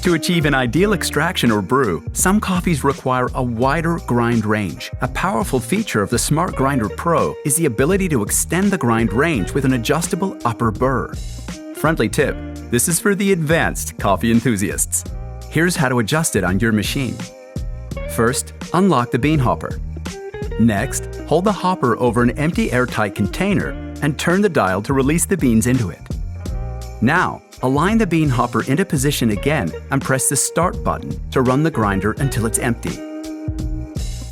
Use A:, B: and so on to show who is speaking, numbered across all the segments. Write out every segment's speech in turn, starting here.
A: To achieve an ideal extraction or brew, some coffees require a wider grind range. A powerful feature of the Smart Grinder Pro is the ability to extend the grind range with an adjustable upper burr. Friendly tip: this is for the advanced coffee enthusiasts. Here's how to adjust it on your machine. First, unlock the bean hopper. Next, hold the hopper over an empty airtight container and turn the dial to release the beans into it. Now, align the bean hopper into position again and press the Start button to run the grinder until it's empty.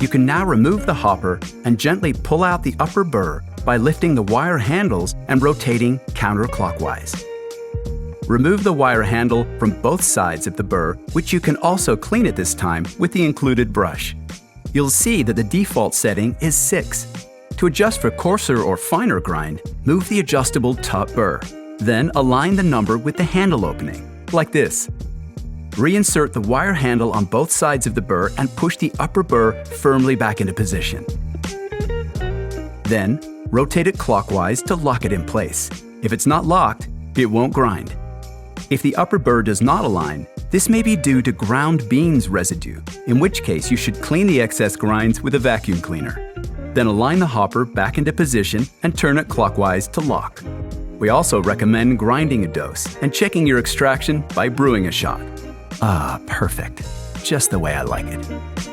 A: You can now remove the hopper and gently pull out the upper burr by lifting the wire handles and rotating counterclockwise. Remove the wire handle from both sides of the burr, which you can also clean at this time with the included brush. You'll see that the default setting is 6. To adjust for coarser or finer grind, move the adjustable top burr. Then align the number with the handle opening, like this. Reinsert the wire handle on both sides of the burr and push the upper burr firmly back into position. Then, rotate it clockwise to lock it in place. If it's not locked, it won't grind. If the upper burr does not align, this may be due to ground beans residue, in which case you should clean the excess grinds with a vacuum cleaner. Then align the hopper back into position and turn it clockwise to lock. We also recommend grinding a dose and checking your extraction by brewing a shot. Ah, perfect. Just the way I like it.